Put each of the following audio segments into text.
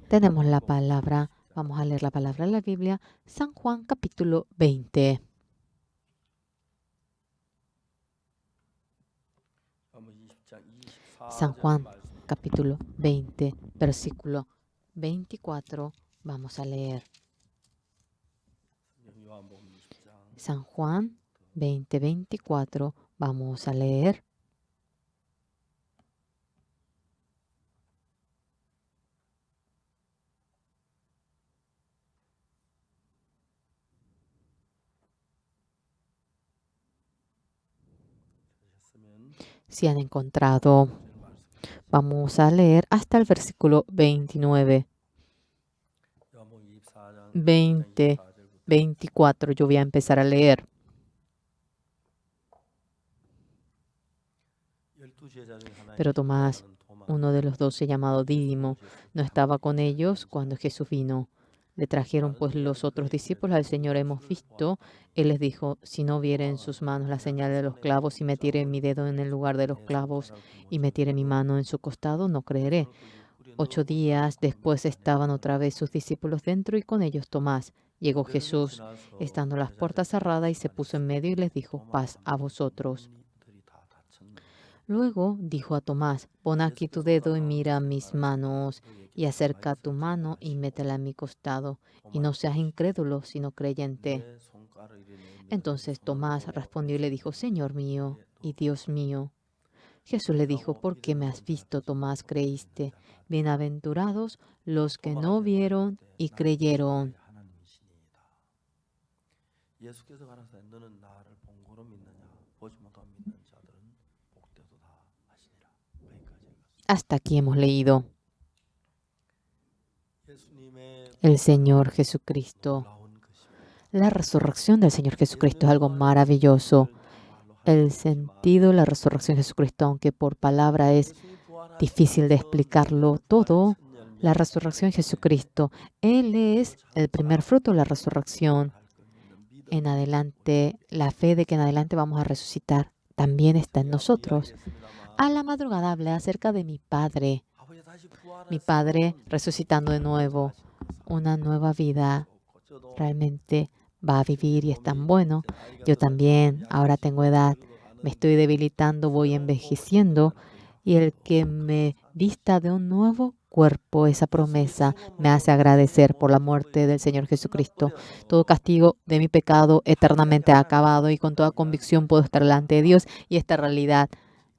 Tenemos la palabra, vamos a leer la palabra de la Biblia, San Juan capítulo 20. San Juan capítulo 20, versículo 24, vamos a leer. San Juan 20, 24, vamos a leer. Si han encontrado, vamos a leer hasta el versículo 29. 20, 24, yo voy a empezar a leer. Pero Tomás, uno de los 12 llamado Dídimo, no estaba con ellos cuando Jesús vino. Le trajeron pues los otros discípulos al Señor. Hemos visto, Él les dijo, si no viere en sus manos la señal de los clavos y metiere mi dedo en el lugar de los clavos y metiere mi mano en su costado, no creeré. 8 días después estaban otra vez sus discípulos dentro y con ellos Tomás. Llegó Jesús, estando las puertas cerradas, y se puso en medio y les dijo, paz a vosotros. Luego dijo a Tomás, pon aquí tu dedo y mira mis manos, y acerca tu mano y métela en mi costado, y no seas incrédulo, sino creyente. Entonces Tomás respondió y le dijo, Señor mío y Dios mío. Jesús le dijo, ¿por qué me has visto, Tomás, creíste? Bienaventurados los que no vieron y creyeron. Hasta aquí hemos leído. El Señor Jesucristo. La resurrección del Señor Jesucristo es algo maravilloso. El sentido de la resurrección de Jesucristo, aunque por palabra es difícil de explicarlo todo, la resurrección de Jesucristo, Él es el primer fruto de la resurrección. En adelante, la fe de que en adelante vamos a resucitar también está en nosotros. A la madrugada hablé acerca de mi Padre resucitando de nuevo, una nueva vida. Realmente va a vivir y es tan bueno. Yo también, ahora tengo edad, me estoy debilitando, voy envejeciendo, y el que me vista de un nuevo cuerpo, esa promesa me hace agradecer por la muerte del Señor Jesucristo. Todo castigo de mi pecado eternamente ha acabado y con toda convicción puedo estar delante de Dios, y esta realidad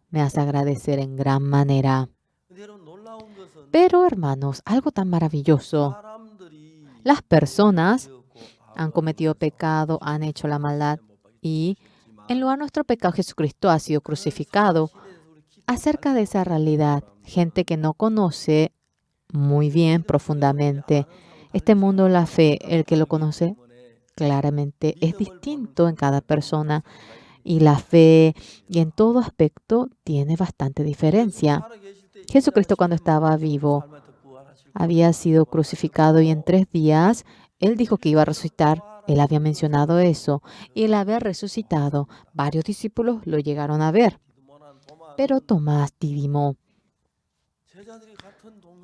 me hace agradecer en gran manera. Pero, hermanos, algo tan maravilloso. Las personas han cometido pecado, han hecho la maldad, y en lugar de nuestro pecado, Jesucristo ha sido crucificado. Acerca de esa realidad, gente que no conoce muy bien, profundamente, este mundo de la fe, el que lo conoce claramente, es distinto en cada persona, y la fe, y en todo aspecto, tiene bastante diferencia. Jesucristo, cuando estaba vivo, había sido crucificado y en 3 días Él dijo que iba a resucitar. Él había mencionado eso y Él había resucitado. Varios discípulos lo llegaron a ver. Pero Tomás Dídimo,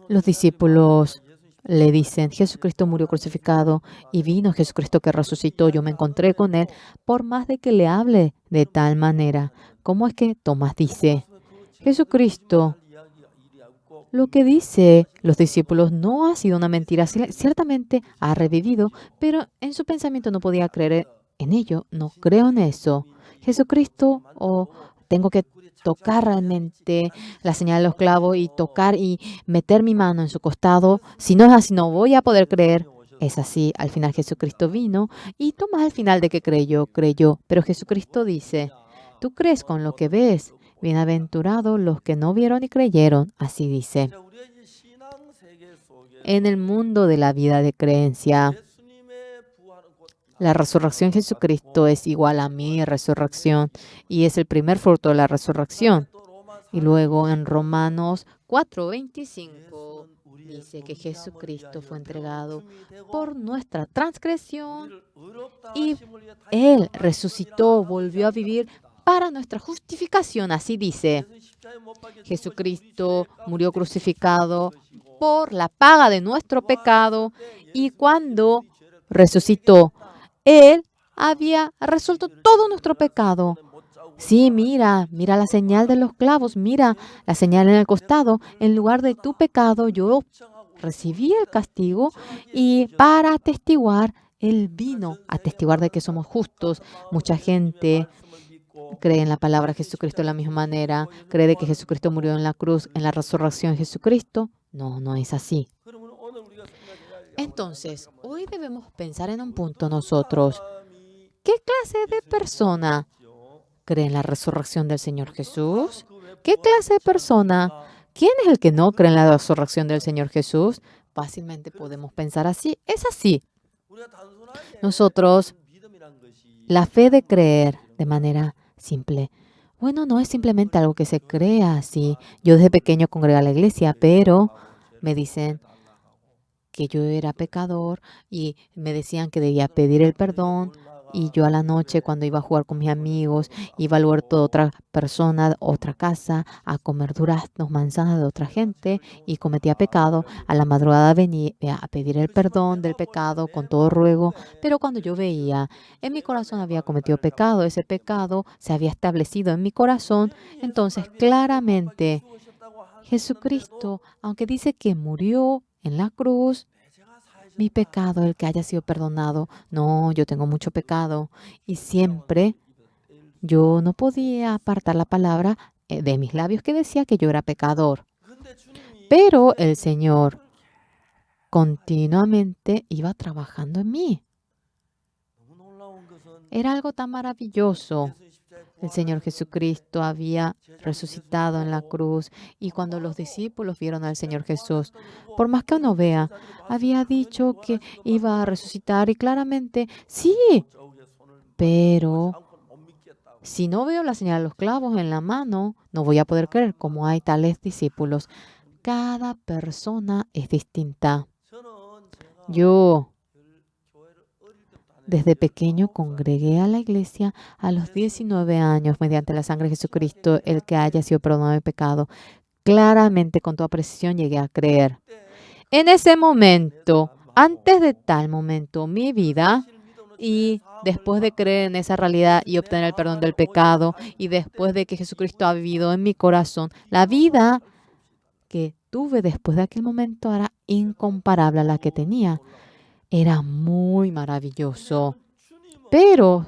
los discípulos le dicen, Jesucristo murió crucificado y vino Jesucristo que resucitó. Yo me encontré con Él, por más de que le hable de tal manera. ¿Cómo es que Tomás dice, Jesucristo, lo que dice los discípulos no ha sido una mentira? Ciertamente ha revivido, pero en su pensamiento no podía creer en ello. No creo en eso. Jesucristo, o tengo que tocar realmente la señal de los clavos y tocar y meter mi mano en su costado. Si no es así, no voy a poder creer. Es así. Al final Jesucristo vino y Tomás al final de que creyó. Pero Jesucristo dice, tú crees con lo que ves. Bienaventurados los que no vieron y creyeron. Así dice. En el mundo de la vida de creencia, la resurrección de Jesucristo es igual a mi resurrección y es el primer fruto de la resurrección. Y luego en Romanos 4:25 dice que Jesucristo fue entregado por nuestra transgresión y Él resucitó, volvió a vivir para nuestra justificación. Así dice. Jesucristo murió crucificado por la paga de nuestro pecado y cuando resucitó, Él había resuelto todo nuestro pecado. Sí, mira la señal de los clavos, mira la señal en el costado. En lugar de tu pecado, yo recibí el castigo y para atestiguar, Él vino a atestiguar de que somos justos. Mucha gente cree en la palabra Jesucristo de la misma manera, cree de que Jesucristo murió en la cruz, en la resurrección de Jesucristo. No, no es así. Entonces, hoy debemos pensar en un punto nosotros. ¿Qué clase de persona cree en la resurrección del Señor Jesús? ¿Qué clase de persona? ¿Quién es el que no cree en la resurrección del Señor Jesús? Fácilmente podemos pensar así. Es así. Nosotros, la fe de creer de manera simple. Bueno, no es simplemente algo que se crea así. Yo desde pequeño congregué a la iglesia, pero me dicen que yo era pecador y me decían que debía pedir el perdón. Y yo a la noche, cuando iba a jugar con mis amigos, iba al huerto de otra persona, otra casa, a comer duraznos, manzanas de otra gente y cometía pecado. A la madrugada venía a pedir el perdón del pecado con todo ruego. Pero cuando yo veía, en mi corazón había cometido pecado, ese pecado se había establecido en mi corazón. Entonces, claramente, Jesucristo, aunque dice que murió en la cruz, mi pecado, el que haya sido perdonado. No, yo tengo mucho pecado y siempre yo no podía apartar la palabra de mis labios que decía que yo era pecador. Pero el Señor continuamente iba trabajando en mí. Era algo tan maravilloso. El Señor Jesucristo había resucitado en la cruz y cuando los discípulos vieron al Señor Jesús, por más que uno vea, había dicho que iba a resucitar y claramente, sí, pero si no veo la señal de los clavos en la mano, no voy a poder creer como hay tales discípulos. Cada persona es distinta. Yo desde pequeño congregué a la iglesia a los 19 años mediante la sangre de Jesucristo, el que haya sido perdonado de pecado. Claramente, con toda precisión, llegué a creer. En ese momento, antes de tal momento, mi vida, y después de creer en esa realidad y obtener el perdón del pecado, y después de que Jesucristo ha vivido en mi corazón, la vida que tuve después de aquel momento era incomparable a la que tenía. Era muy maravilloso. Pero,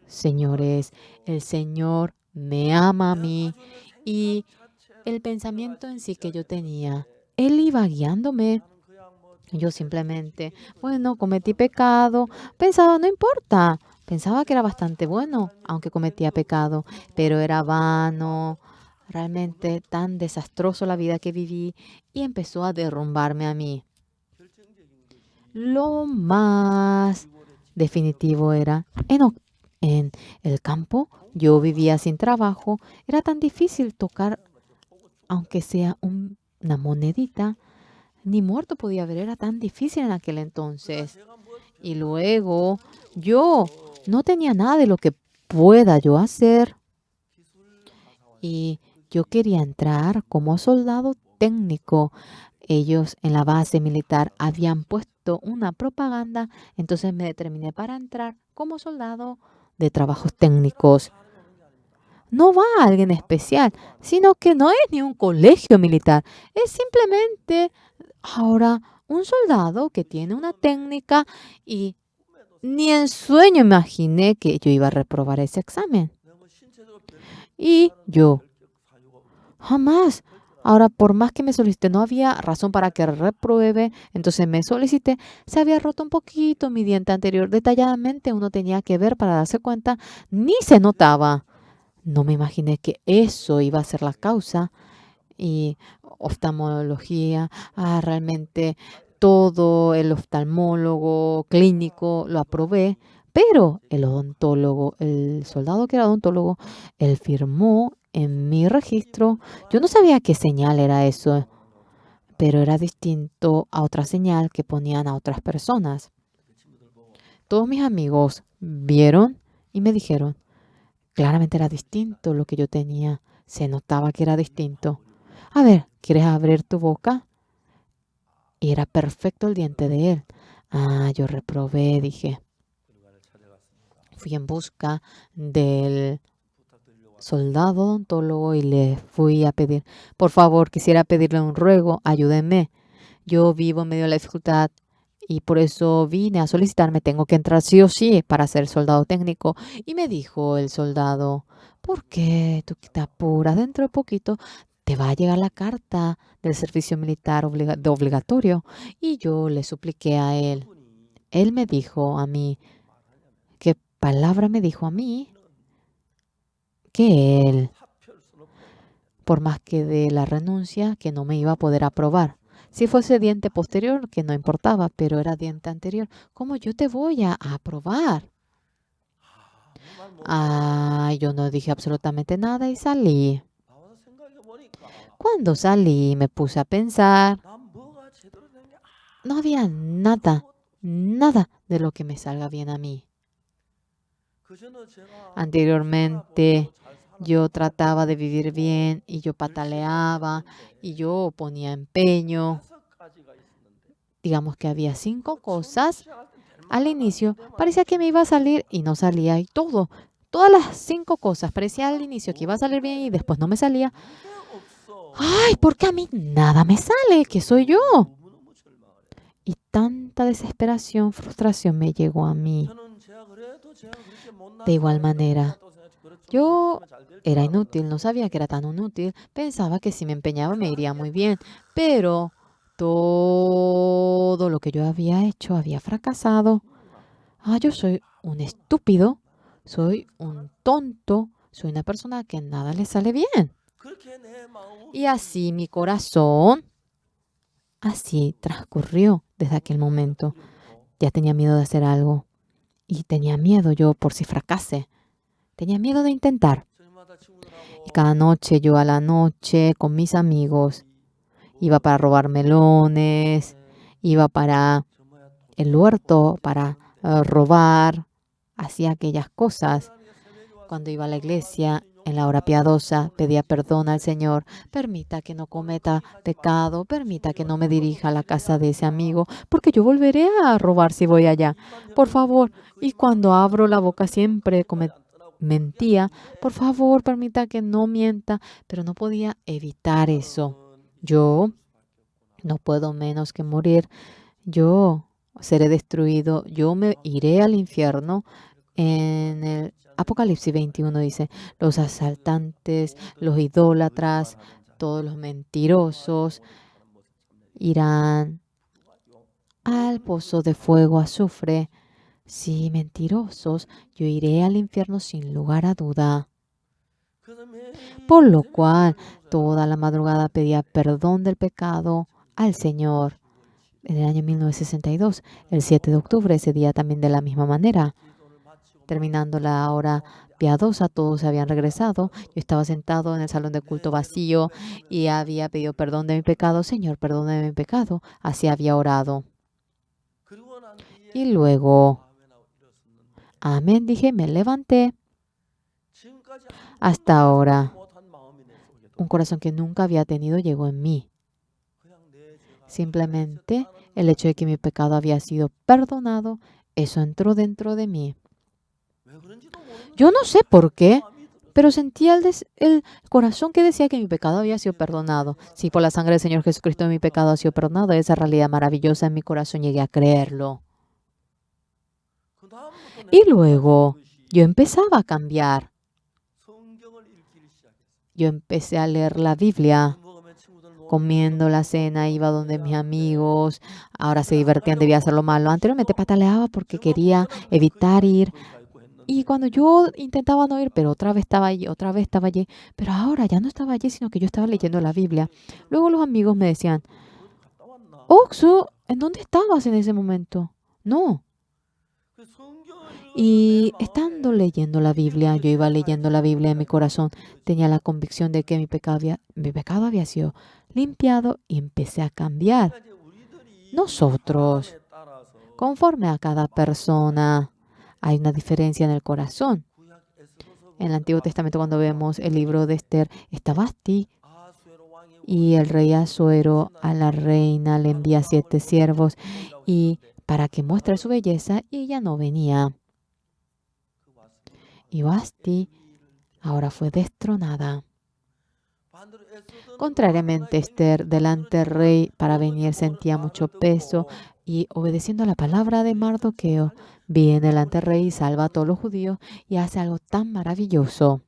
señores, el Señor me ama a mí y el pensamiento en sí que yo tenía, Él iba guiándome. Yo simplemente, bueno, cometí pecado, pensaba, no importa, pensaba que era bastante bueno, aunque cometía pecado, pero era vano, realmente tan desastroso la vida que viví y empezó a derrumbarme a mí. Lo más definitivo era en el campo, yo vivía sin trabajo, era tan difícil tocar, aunque sea una monedita, ni muerto podía ver, era tan difícil en aquel entonces. Y luego yo no tenía nada de lo que pueda yo hacer y yo quería entrar como soldado técnico. Ellos en la base militar habían puesto una propaganda, entonces me determiné para entrar como soldado de trabajos técnicos. No va a alguien especial, sino que no es ni un colegio militar, es simplemente ahora un soldado que tiene una técnica y ni en sueño imaginé que yo iba a reprobar ese examen. Y yo jamás. Ahora, por más que me solicité, no había razón para que repruebe. Entonces me solicité. Se había roto un poquito mi diente anterior. Detalladamente uno tenía que ver para darse cuenta. Ni se notaba. No me imaginé que eso iba a ser la causa. Y oftalmología, realmente todo el oftalmólogo clínico lo aprobé. Pero el odontólogo, el soldado que era odontólogo, él firmó en mi registro. Yo no sabía qué señal era eso, pero era distinto a otra señal que ponían a otras personas. Todos mis amigos vieron y me dijeron, claramente era distinto lo que yo tenía. Se notaba que era distinto. A ver, ¿quieres abrir tu boca? y era perfecto el diente de él. Ah, yo reprobé, dije. Fui en busca del soldado odontólogo y le fui a pedir, por favor, quisiera pedirle un ruego, ayúdenme. Yo vivo en medio de la dificultad y por eso vine a solicitarme. Tengo que entrar sí o sí para ser soldado técnico. Y me dijo el soldado, ¿por qué tú te apuras? Dentro de poquito te va a llegar la carta del servicio militar obligatorio. Y yo le supliqué a él. Él me dijo a mí, ¿qué palabra me dijo a mí? Que él, por más que de la renuncia, que no me iba a poder aprobar. Si fuese diente posterior, que no importaba, pero era diente anterior, ¿cómo yo te voy a aprobar? Ah, yo no dije absolutamente nada y salí. Cuando salí, me puse a pensar, no había nada, nada de lo que me salga bien a mí. Anteriormente, yo trataba de vivir bien y yo pataleaba y yo ponía empeño. Digamos que había 5 cosas. Al inicio parecía que me iba a salir y no salía y todo. Todas las 5 cosas parecía al inicio que iba a salir bien y después no me salía. Ay, ¿por qué a mí nada me sale? ¿Qué soy yo? Y tanta desesperación, frustración me llegó a mí. De igual manera, yo era inútil, no sabía que era tan inútil. Pensaba que si me empeñaba me iría muy bien, pero todo lo que yo había hecho había fracasado. Ah, yo soy un estúpido, soy un tonto, soy una persona que nada le sale bien. Y así mi corazón, así transcurrió desde aquel momento. Ya tenía miedo de hacer algo y tenía miedo yo por si fracase. Tenía miedo de intentar. Y cada noche yo a la noche con mis amigos iba para robar melones, iba para el huerto para robar, hacía aquellas cosas. Cuando iba a la iglesia, en la hora piadosa, pedía perdón al Señor. Permita que no cometa pecado, permita que no me dirija a la casa de ese amigo, porque yo volveré a robar si voy allá. Por favor. Y cuando abro la boca siempre mentía. Por favor, permita que no mienta, pero no podía evitar eso. Yo no puedo menos que morir. Yo seré destruido, yo me iré al infierno. En el Apocalipsis 21 dice, los asaltantes, los idólatras, todos los mentirosos irán al pozo de fuego, azufre. Sí, mentirosos, yo iré al infierno sin lugar a duda. Por lo cual, toda la madrugada pedía perdón del pecado al Señor. En el año 1962, el 7 de octubre, ese día también de la misma manera. Terminando la hora piadosa, todos habían regresado. Yo estaba sentado en el salón de culto vacío y había pedido perdón de mi pecado. Señor, perdóname mi pecado. Así había orado. Y luego, amén, dije, me levanté. Hasta ahora, un corazón que nunca había tenido llegó en mí. Simplemente el hecho de que mi pecado había sido perdonado, eso entró dentro de mí. Yo no sé por qué, pero sentía el corazón que decía que mi pecado había sido perdonado. Si por la sangre del Señor Jesucristo mi pecado ha sido perdonado, esa realidad maravillosa en mi corazón llegué a creerlo. Y luego yo empezaba a cambiar. Yo empecé a leer la Biblia. Comiendo la cena, iba donde mis amigos, ahora se divertían, debía hacer lo malo. Anteriormente pataleaba porque quería evitar ir. Y cuando yo intentaba no ir, pero otra vez estaba allí, otra vez estaba allí. Pero ahora ya no estaba allí, sino que yo estaba leyendo la Biblia. Luego los amigos me decían, Oxo, ¿en dónde estabas en ese momento? No. Y estando leyendo la Biblia, yo iba leyendo la Biblia en mi corazón, tenía la convicción de que mi pecado había sido limpiado y empecé a cambiar. Nosotros, conforme a cada persona, hay una diferencia en el corazón. En el Antiguo Testamento, cuando vemos el libro de Esther, está Vasti, Y el rey Asuero a la reina le envía 7 siervos y para que muestre su belleza, y ella no venía. Y Vasti ahora fue destronada. Contrariamente, Esther, delante del rey para venir sentía mucho peso y obedeciendo a la palabra de Mardoqueo, viene delante del rey y salva a todos los judíos y hace algo tan maravilloso.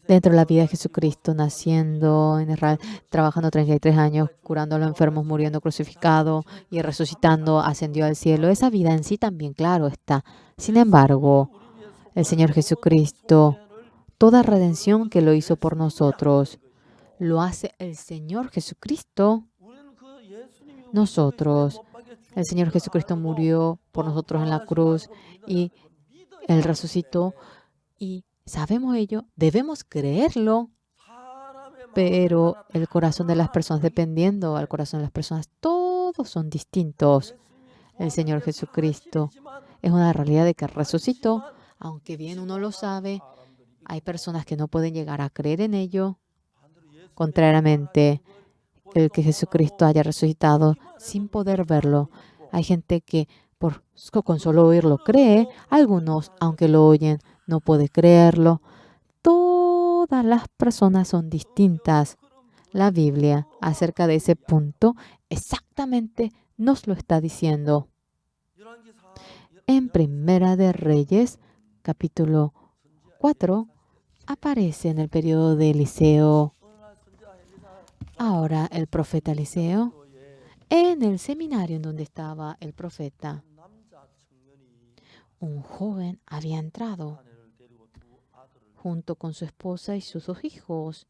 Dentro de la vida de Jesucristo, naciendo en Israel, trabajando 33 años, curando a los enfermos, muriendo crucificado y resucitando, ascendió al cielo. Esa vida en sí también, claro, está. Sin embargo, el Señor Jesucristo, toda redención que lo hizo por nosotros, lo hace el Señor Jesucristo. Nosotros, el Señor Jesucristo murió por nosotros en la cruz y Él resucitó y sabemos ello, debemos creerlo, pero el corazón de las personas, dependiendo al corazón de las personas, todos son distintos. El Señor Jesucristo es una realidad de que resucitó, aunque bien uno lo sabe, hay personas que no pueden llegar a creer en ello. Contrariamente, el que Jesucristo haya resucitado sin poder verlo. Hay gente que con solo oírlo cree, algunos, aunque lo oyen, no pueden creerlo. Todas las personas son distintas. La Biblia, acerca de ese punto, exactamente nos lo está diciendo. En Primera de Reyes, capítulo 4, aparece en el periodo de Eliseo. Ahora el profeta Eliseo, en el seminario en donde estaba el profeta, un joven había entrado junto con su esposa y sus 2 hijos.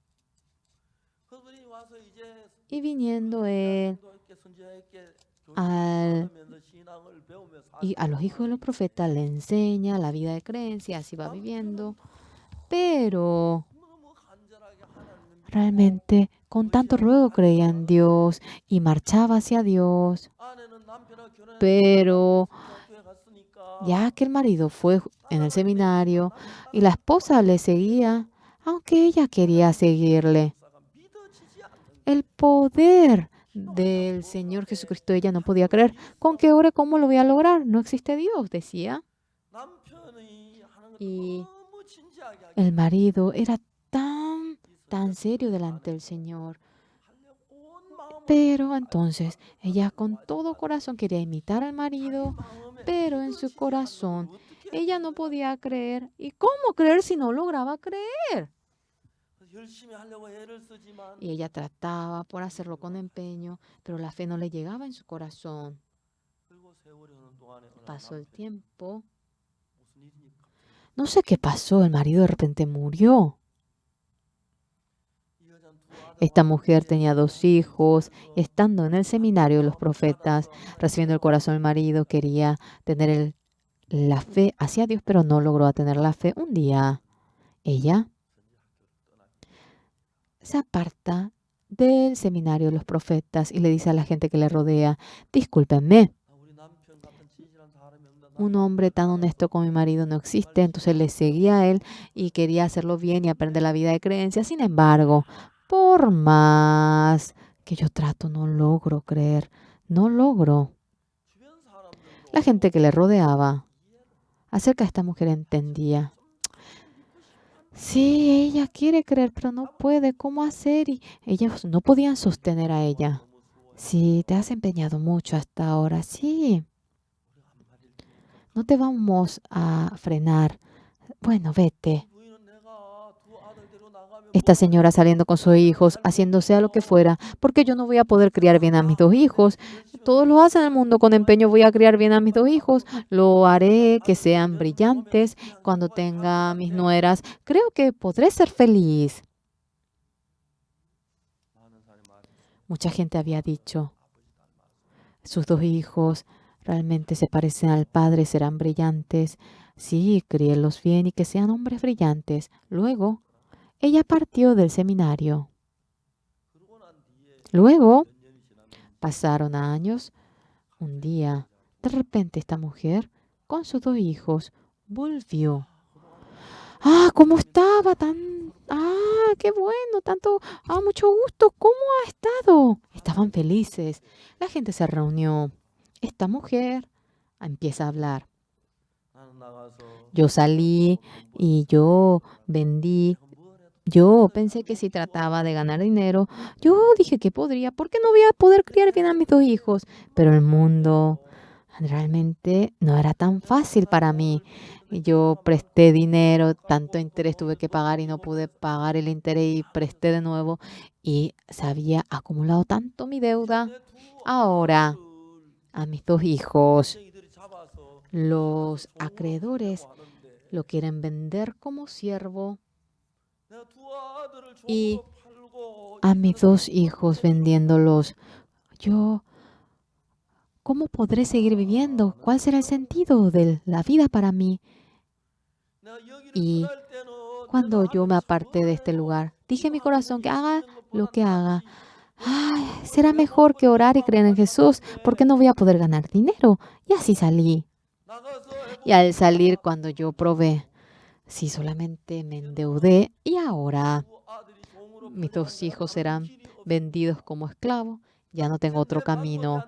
Y viniendo él y a los hijos de los profetas le enseña la vida de creencia, así va viviendo, pero realmente con tanto ruego creía en Dios y marchaba hacia Dios. Pero ya que el marido fue en el seminario y la esposa le seguía, aunque ella quería seguirle, el poder del Señor Jesucristo ella no podía creer. ¿Con qué ore cómo lo voy a lograr? No existe Dios, decía. Y el marido era tan serio delante del Señor. Pero entonces ella con todo corazón quería imitar al marido, pero en su corazón ella no podía creer. ¿Y cómo creer si no lograba creer? Y ella trataba por hacerlo con empeño, pero la fe no le llegaba en su corazón. Pasó el tiempo. No sé qué pasó, el marido de repente murió. Esta mujer tenía 2 hijos y estando en el seminario de los profetas, recibiendo el corazón del marido, quería tener la fe hacia Dios, pero no logró tener la fe. Un día, ella se aparta del seminario de los profetas y le dice a la gente que le rodea, discúlpenme, un hombre tan honesto como mi marido no existe. Entonces le seguía a él y quería hacerlo bien y aprender la vida de creencia. Sin embargo, por más que yo trato, no logro creer, no logro. La gente que le rodeaba acerca de esta mujer entendía. Sí, ella quiere creer, pero no puede. ¿Cómo hacer? Y ellos no podían sostener a ella. Sí, te has empeñado mucho hasta ahora. Sí, no te vamos a frenar. Bueno, vete. Esta señora saliendo con sus hijos, haciendo sea lo que fuera, porque yo no voy a poder criar bien a mis 2 hijos. Todos lo hacen en el mundo con empeño. Voy a criar bien a mis 2 hijos. Lo haré que sean brillantes. Cuando tenga mis nueras, creo que podré ser feliz. Mucha gente había dicho, sus 2 hijos realmente se parecen al padre, serán brillantes. Sí, críelos bien y que sean hombres brillantes. Luego, ella partió del seminario. Luego, pasaron años. Un día, de repente, esta mujer, con sus 2 hijos, volvió. ¡Ah, cómo estaba tan qué bueno, mucho gusto. ¿Cómo ha estado? Estaban felices. La gente se reunió. Esta mujer empieza a hablar. Yo salí y yo vendí. Yo pensé que si trataba de ganar dinero, yo dije que podría, porque no voy a poder criar bien a mis 2 hijos. Pero el mundo realmente no era tan fácil para mí. Yo presté dinero, tanto interés tuve que pagar y no pude pagar el interés y presté de nuevo y se había acumulado tanto mi deuda. Ahora, a mis 2 hijos, los acreedores lo quieren vender como siervo y a mis 2 hijos vendiéndolos. Yo, ¿cómo podré seguir viviendo? ¿Cuál será el sentido de la vida para mí? Y cuando yo me aparté de este lugar, dije en mi corazón que haga lo que haga. Ay, será mejor que orar y creer en Jesús, porque no voy a poder ganar dinero. Y así salí. Y al salir, cuando yo probé, sí, solamente me endeudé y ahora mis 2 hijos serán vendidos como esclavos. Ya no tengo otro camino.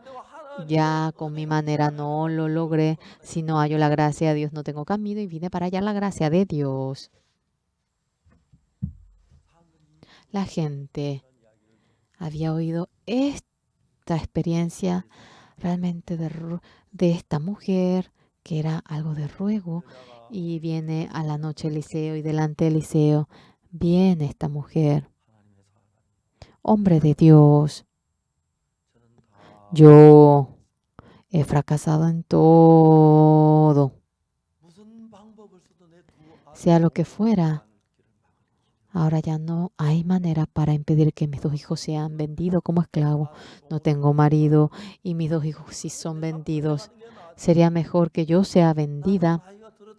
Ya con mi manera no lo logré. Si no hallo la gracia de Dios, no tengo camino y vine para hallar la gracia de Dios. La gente había oído esta experiencia realmente de esta mujer, que era algo de ruego, y viene a la noche Eliseo y delante de Eliseo viene esta mujer. Hombre de Dios, yo he fracasado en todo, sea lo que fuera. Ahora ya no hay manera para impedir que mis 2 hijos sean vendidos como esclavos. No tengo marido y mis 2 hijos sí son vendidos. Sería mejor que yo sea vendida.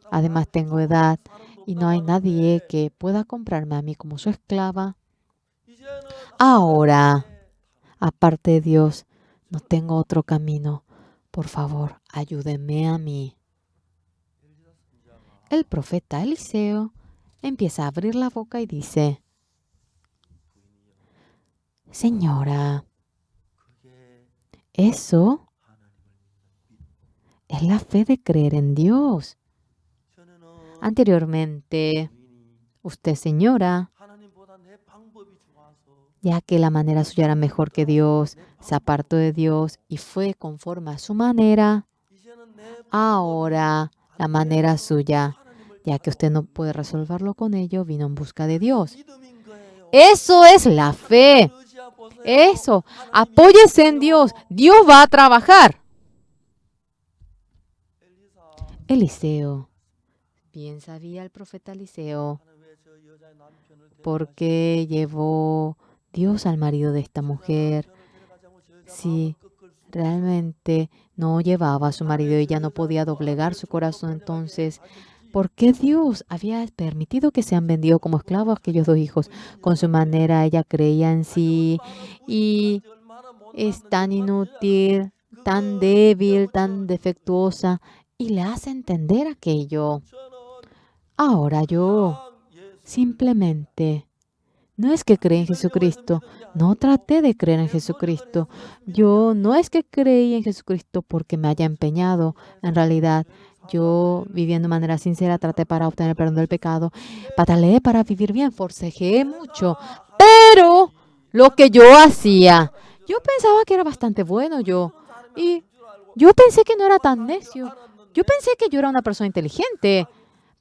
Además tengo edad y no hay nadie que pueda comprarme a mí como su esclava. Ahora, aparte de Dios, no tengo otro camino. Por favor, ayúdenme a mí. El profeta Eliseo empieza a abrir la boca y dice: Señora, eso es la fe de creer en Dios. Anteriormente, usted, señora, ya que la manera suya era mejor que Dios, se apartó de Dios y fue conforme a su manera. Ahora, la manera suya, ya que usted no puede resolverlo con ello, vino en busca de Dios. Eso es la fe. Eso, apóyese en Dios. Dios va a trabajar. Eliseo, bien sabía el profeta Eliseo, porque llevó Dios al marido de esta mujer. Si realmente no llevaba a su marido, ella no podía doblegar su corazón. Entonces, ¿por qué Dios había permitido que sean vendidos como esclavos aquellos 2 hijos? Con su manera, ella creía en sí y es tan inútil, tan débil, tan defectuosa y le hace entender aquello. Ahora yo simplemente no es que creí en Jesucristo, no traté de creer en Jesucristo. Yo no es que creí en Jesucristo porque me haya empeñado. En realidad, yo viviendo de manera sincera traté para obtener perdón del pecado. Pataleé para vivir bien, forcejeé mucho. Pero lo que yo hacía, yo pensaba que era bastante bueno yo. Y yo pensé que no era tan necio. Yo pensé que yo era una persona inteligente.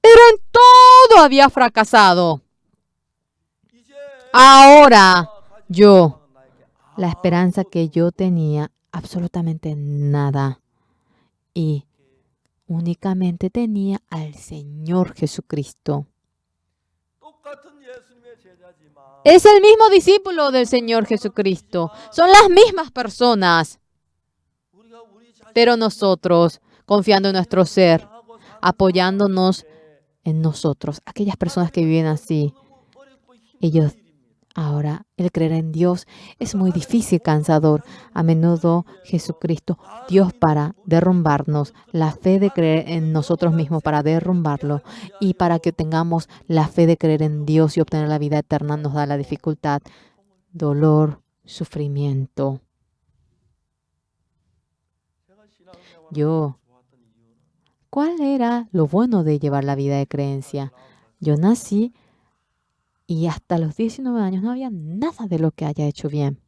Pero en todo había fracasado. Ahora la esperanza que yo tenía, absolutamente nada. Y únicamente tenía al Señor Jesucristo. Es el mismo discípulo del Señor Jesucristo. Son las mismas personas. Pero nosotros, confiando en nuestro ser, apoyándonos en nosotros, aquellas personas que viven así, ellos Ahora, el creer en Dios es muy difícil, cansador. A menudo Jesucristo, Dios para derrumbarnos, la fe de creer en nosotros mismos para derrumbarlo y para que tengamos la fe de creer en Dios y obtener la vida eterna nos da la dificultad, dolor, sufrimiento. ¿Cuál era lo bueno de llevar la vida de creencia? Yo nací y hasta los 19 años no había nada de lo que haya hecho bien.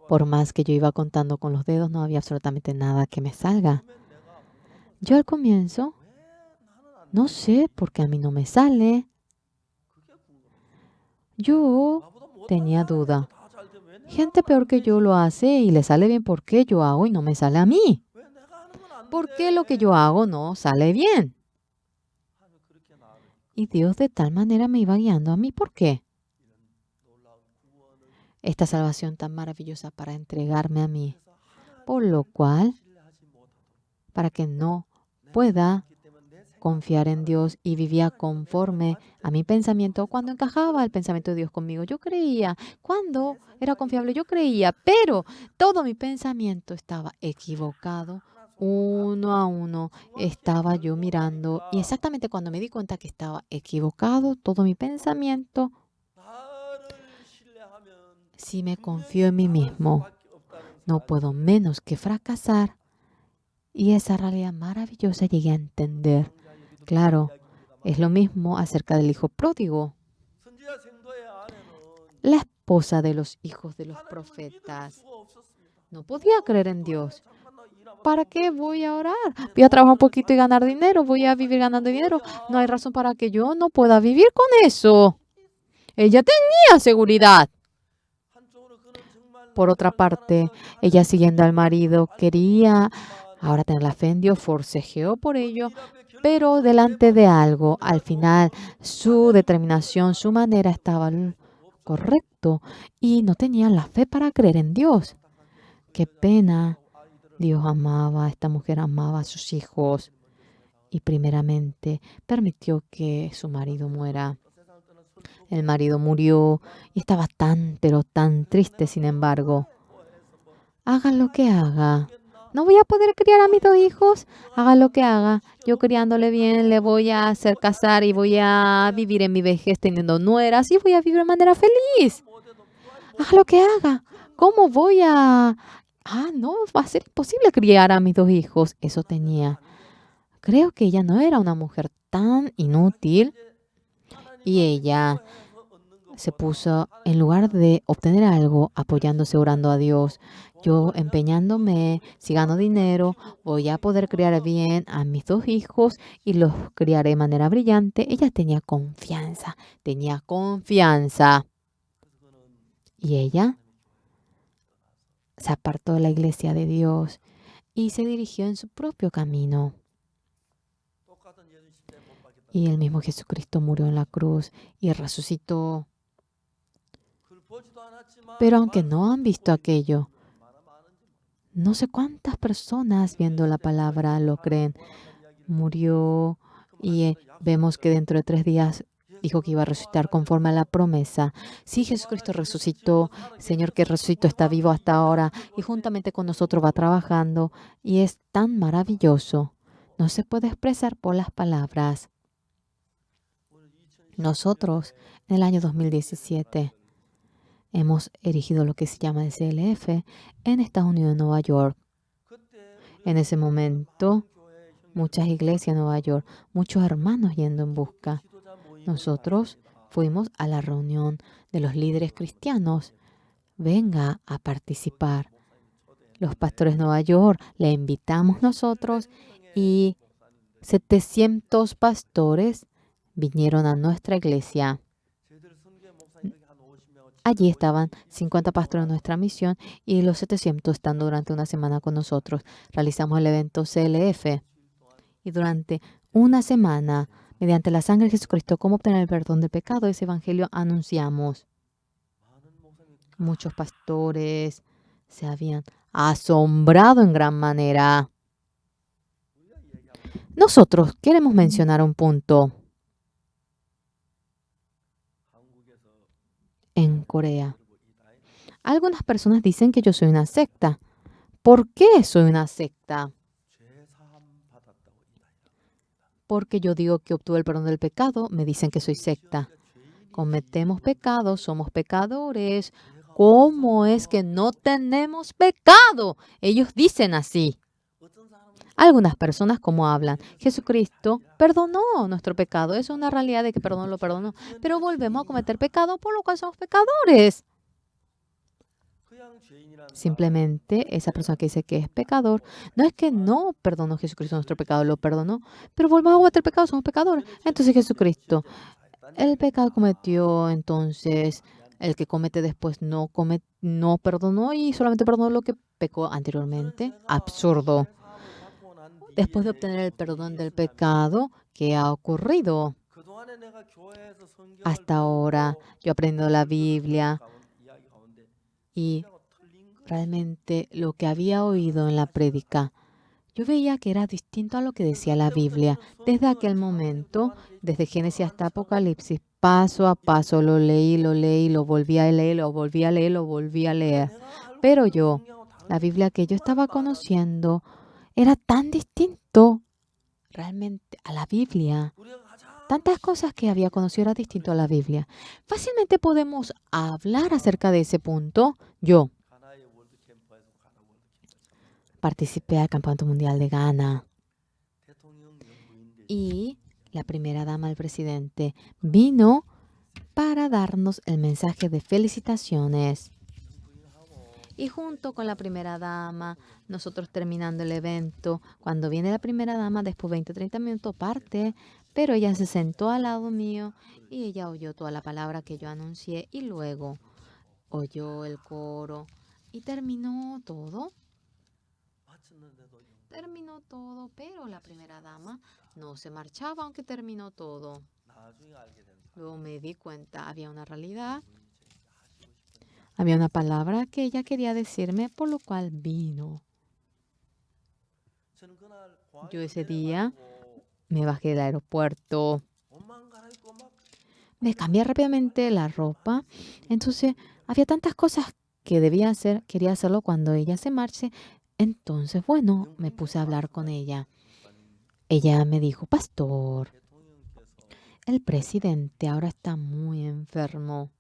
Por más que yo iba contando con los dedos, no había absolutamente nada que me salga. Yo al comienzo, no sé por qué a mí no me sale. Yo tenía duda. Gente peor que yo lo hace y le sale bien. ¿Por qué yo hago y no me sale a mí? ¿Por qué lo que yo hago no sale bien? Y Dios de tal manera me iba guiando a mí. ¿Por qué? Esta salvación tan maravillosa para entregarme a mí. Por lo cual, para que no pueda confiar en Dios y vivía conforme a mi pensamiento. Cuando encajaba el pensamiento de Dios conmigo, yo creía. Cuando era confiable, yo creía. Pero todo mi pensamiento estaba equivocado. Uno a uno estaba yo mirando. Y exactamente cuando me di cuenta que estaba equivocado, todo mi pensamiento, si me confío en mí mismo, no puedo menos que fracasar. Y esa realidad maravillosa llegué a entender. Claro, es lo mismo acerca del hijo pródigo. La esposa de los hijos de los profetas no podía creer en Dios. ¿Para qué voy a orar? Voy a trabajar un poquito y ganar dinero. Voy a vivir ganando dinero. No hay razón para que yo no pueda vivir con eso. Ella tenía seguridad. Por otra parte, ella siguiendo al marido quería ahora tener la fe en Dios, forcejeó por ello, pero delante de algo, al final, su determinación, su manera estaba correcto y no tenía la fe para creer en Dios. Qué pena. Dios amaba, esta mujer amaba a sus hijos y primeramente permitió que su marido muera. El marido murió y estaba tan, pero tan triste, sin embargo. Haga lo que haga. No voy a poder criar a mis dos hijos. Haga lo que haga. Yo criándole bien, le voy a hacer casar y voy a vivir en mi vejez teniendo nueras y voy a vivir de manera feliz. Haga lo que haga. ¿Cómo voy a...? No, va a ser imposible criar a mis dos hijos. Eso tenía. Creo que ella no era una mujer tan inútil y ella se puso, en lugar de obtener algo, apoyándose, orando a Dios. Yo empeñándome, si gano dinero, voy a poder criar bien a mis dos hijos y los criaré de manera brillante. Ella tenía confianza, tenía confianza. Y ella se apartó de la iglesia de Dios y se dirigió en su propio camino. Y el mismo Jesucristo murió en la cruz y resucitó. Pero aunque no han visto aquello, no sé cuántas personas viendo la palabra lo creen. Murió y vemos que dentro de 3 días dijo que iba a resucitar conforme a la promesa. Sí, Jesucristo resucitó, Señor que resucitó está vivo hasta ahora y juntamente con nosotros va trabajando y es tan maravilloso. No se puede expresar por las palabras. Nosotros, en el año 2017, hemos erigido lo que se llama el CLF en Estados Unidos, en Nueva York. En ese momento, muchas iglesias en Nueva York, muchos hermanos yendo en busca. Nosotros fuimos a la reunión de los líderes cristianos. Venga a participar. Los pastores de Nueva York le invitamos nosotros y 700 pastores vinieron a nuestra iglesia. Allí estaban 50 pastores de nuestra misión y los 700 estando durante una semana con nosotros. Realizamos el evento CLF y durante una semana, mediante la sangre de Jesucristo, cómo obtener el perdón del pecado, ese evangelio anunciamos. Muchos pastores se habían asombrado en gran manera. Nosotros queremos mencionar un punto. en Corea. Algunas personas dicen que yo soy una secta. ¿Por qué soy una secta? Porque yo digo que obtuve el perdón del pecado, me dicen que soy secta. Cometemos pecados, somos pecadores. ¿Cómo es que no tenemos pecado? Ellos dicen así. Algunas personas como hablan, Jesucristo perdonó nuestro pecado. Es una realidad de que perdón lo perdonó. Pero volvemos a cometer pecado, por lo cual somos pecadores. Simplemente esa persona que dice que es pecador, no es que no perdonó Jesucristo nuestro pecado, lo perdonó, pero volvemos a cometer pecado, somos pecadores. Entonces Jesucristo, el pecado cometió, entonces el que comete después no perdonó y solamente perdonó lo que pecó anteriormente. Absurdo. Después de obtener el perdón del pecado, ¿qué ha ocurrido? Hasta ahora yo aprendo la Biblia y realmente lo que había oído en la prédica, yo veía que era distinto a lo que decía la Biblia. Desde aquel momento, desde Génesis hasta Apocalipsis, paso a paso lo leí, lo volví a leer, lo volví a leer, lo volví a leer. Pero yo, la Biblia que yo estaba conociendo, era tan distinto realmente a la Biblia. Tantas cosas que había conocido era distinto a la Biblia. Fácilmente podemos hablar acerca de ese punto. Yo participé al Campeonato Mundial de Ghana y la primera dama del presidente vino para darnos el mensaje de felicitaciones. Y junto con la primera dama, nosotros terminando el evento, cuando viene la primera dama, después 20 o 30 minutos parte, pero ella se sentó al lado mío y ella oyó toda la palabra que yo anuncié y luego oyó el coro y terminó todo. Terminó todo, pero la primera dama no se marchaba aunque terminó todo. Luego me di cuenta, había una realidad, había una palabra que ella quería decirme, por lo cual vino. Yo ese día me bajé del aeropuerto, me cambié rápidamente la ropa, entonces había tantas cosas que debía hacer, quería hacerlo cuando ella se marche, entonces bueno, me puse a hablar con ella. Ella me dijo, pastor, el presidente ahora está muy enfermo.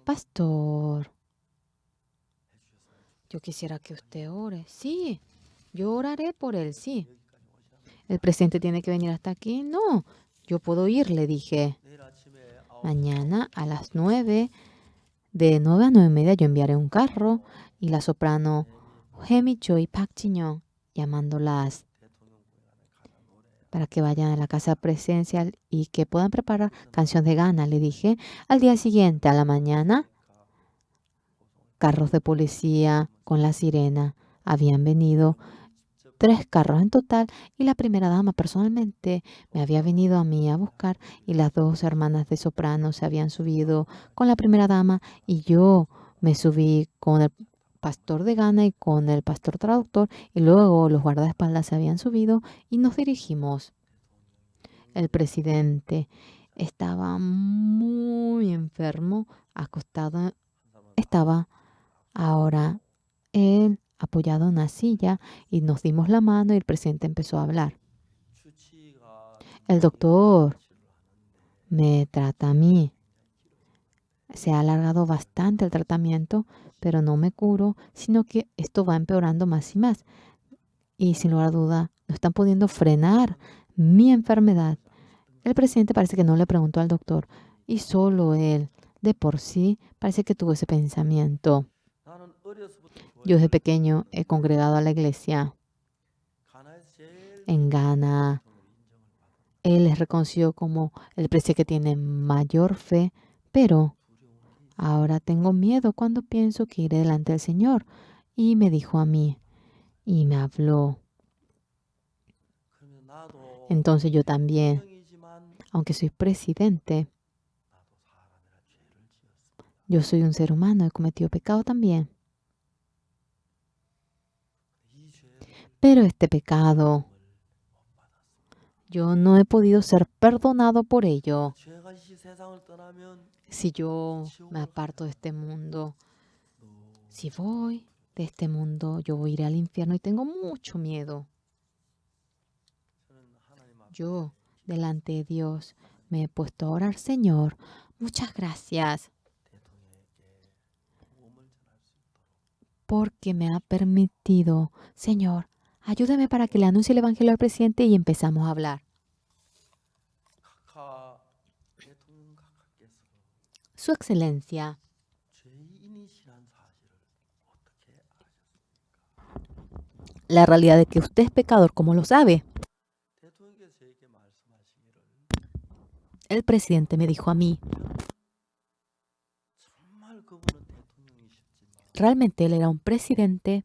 Pastor, yo quisiera que usted ore. Sí, yo oraré por él, sí. ¿El presidente tiene que venir hasta aquí? No, yo puedo ir, le dije. Mañana a las 9, de 9 a 9:30, yo enviaré un carro y la soprano Hemi Choi Park Jin-young llamándolas para que vayan a la casa presidencial y que puedan preparar canción de Ghana, le dije. Al día siguiente, a la mañana, carros de policía con la sirena habían venido, 3 carros en total, y la primera dama personalmente me había venido a mí a buscar y las 2 hermanas de soprano se habían subido con la primera dama y yo me subí con el pastor de Ghana y con el pastor traductor y luego los guardaespaldas se habían subido y nos dirigimos. El presidente estaba muy enfermo, acostado, estaba ahora él apoyado en una silla y nos dimos la mano y el presidente empezó a hablar. El doctor me trata a mí. Se ha alargado bastante el tratamiento, pero no me curo, sino que esto va empeorando más y más. Y sin lugar a duda, no están pudiendo frenar mi enfermedad. El presidente parece que no le preguntó al doctor y solo él, de por sí, parece que tuvo ese pensamiento. Yo desde pequeño he congregado a la iglesia en Ghana. Él es reconocido como el presidente que tiene mayor fe, pero ahora tengo miedo cuando pienso que iré delante del Señor. Y me dijo a mí, y me habló. Entonces yo también, aunque soy presidente, yo soy un ser humano, he cometido pecado también. Pero este pecado Yo no he podido ser perdonado por ello. Si yo me aparto de este mundo, si voy de este mundo, yo voy a ir al infierno y tengo mucho miedo. Yo, delante de Dios, me he puesto a orar, Señor, muchas gracias, porque me ha permitido, Señor, ayúdame para que le anuncie el Evangelio al presidente y empezamos a hablar. Su Excelencia, la realidad de que usted es pecador, ¿cómo lo sabe? El presidente me dijo a mí, realmente él era un presidente,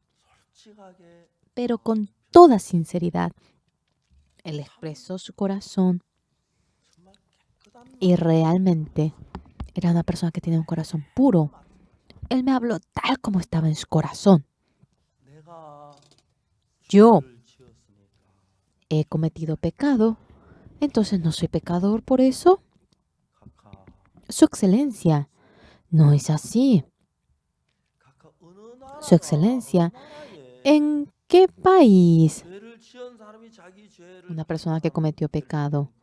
pero con toda sinceridad. Él expresó su corazón y realmente era una persona que tenía un corazón puro. Él me habló tal como estaba en su corazón. Yo he cometido pecado, entonces no soy pecador por eso. Su Excelencia, no es así. Su Excelencia, ¿en qué país una persona que cometió pecado,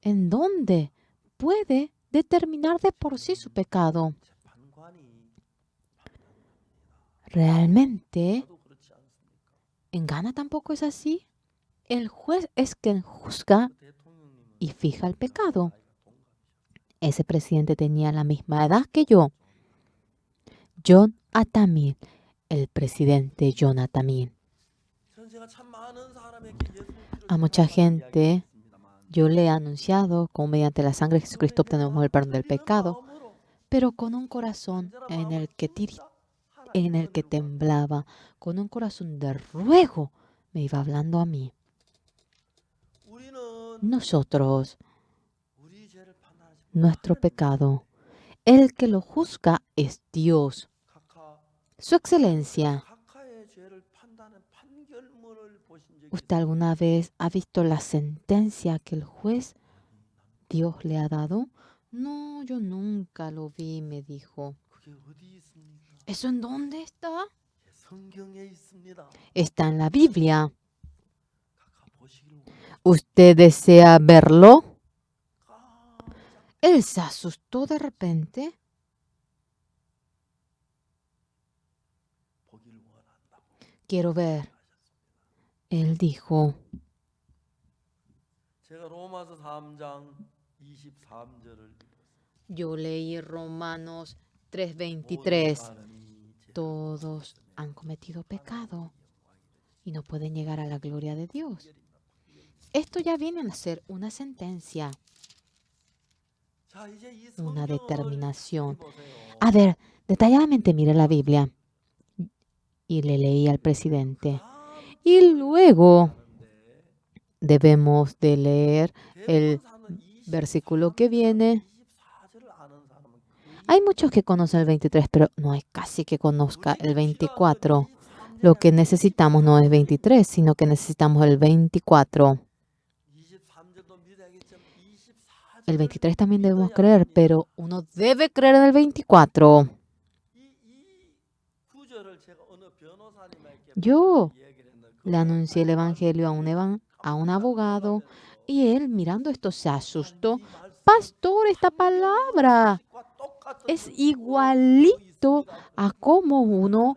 en dónde puede determinar de por sí su pecado? Realmente, en Ghana tampoco es así. El juez es quien juzga y fija el pecado. Ese presidente tenía la misma edad que yo. John Atamil, el presidente John Atamil. A mucha gente yo le he anunciado cómo mediante la sangre de Jesucristo obtenemos el perdón del pecado, pero con un corazón en el que temblaba, con un corazón de ruego, me iba hablando a mí. Nosotros, nuestro pecado, el que lo juzga es Dios. Su Excelencia, ¿usted alguna vez ha visto la sentencia que el juez Dios le ha dado? No, yo nunca lo vi, me dijo. ¿Eso en dónde está? Está en la Biblia. ¿Usted desea verlo? Él se asustó de repente. Quiero ver. Él dijo, yo leí Romanos 3:23. Todos han cometido pecado y no pueden llegar a la gloria de Dios. Esto ya viene a ser una sentencia, una determinación. A ver, detalladamente mire la Biblia. Y le leí al presidente. Y luego debemos de leer el versículo que viene. Hay muchos que conocen el 23, pero no hay casi que conozca el 24. Lo que necesitamos no es 23, sino que necesitamos el 24. El 23 también debemos creer, pero uno debe creer en el 24. Yo le anuncié el evangelio a un abogado y él mirando esto se asustó. Pastor, esta palabra es igualito a cómo uno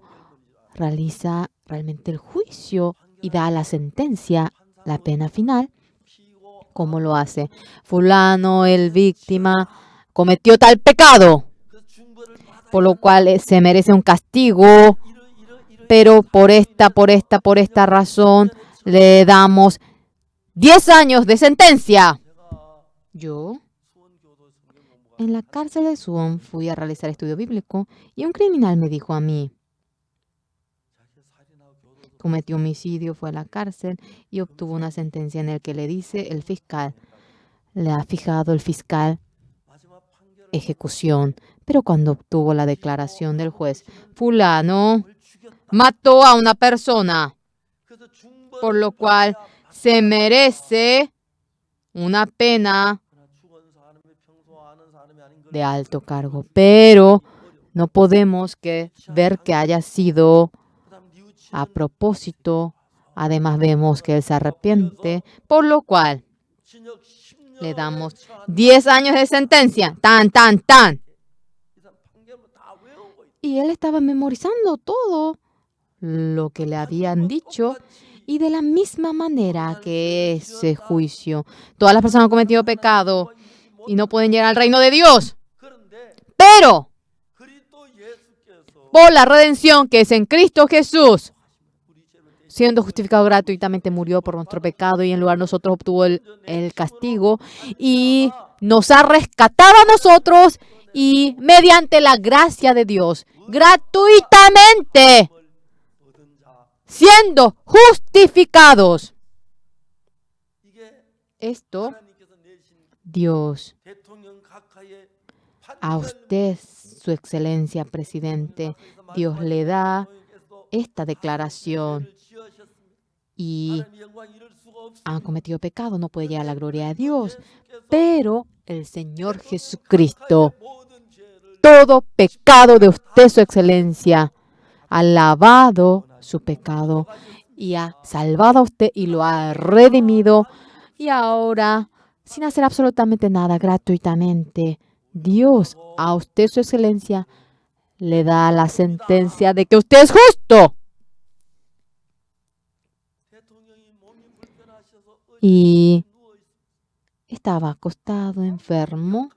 realiza realmente el juicio y da la sentencia, la pena final. ¿Cómo lo hace? Fulano, el víctima, cometió tal pecado, por lo cual se merece un castigo, pero por esta razón le damos 10 años de sentencia. Yo, en la cárcel de Suwon, fui a realizar estudio bíblico y un criminal me dijo a mí, cometió homicidio, fue a la cárcel y obtuvo una sentencia en la que le dice el fiscal, le ha fijado el fiscal ejecución. Pero cuando obtuvo la declaración del juez, fulano mató a una persona, por lo cual se merece una pena de alto cargo, pero no podemos ver que haya sido a propósito. Además vemos que él se arrepiente, por lo cual le damos 10 años de sentencia. Tan, tan, tan. Y él estaba memorizando todo lo que le habían dicho. Y de la misma manera que ese juicio, todas las personas han cometido pecado y no pueden llegar al reino de Dios. Pero por la redención que es en Cristo Jesús, siendo justificado gratuitamente, murió por nuestro pecado y en lugar de nosotros obtuvo el castigo y nos ha rescatado a nosotros y mediante la gracia de Dios, gratuitamente, siendo justificados. Esto, Dios, a usted, su excelencia, presidente, Dios le da esta declaración y han cometido pecado, no puede llegar a la gloria de Dios, pero el Señor Jesucristo, todo pecado de usted, su excelencia, ha lavado su pecado y ha salvado a usted y lo ha redimido y ahora, sin hacer absolutamente nada, gratuitamente, Dios a usted, su excelencia, le da la sentencia de que usted es justo. Y estaba acostado, enfermo,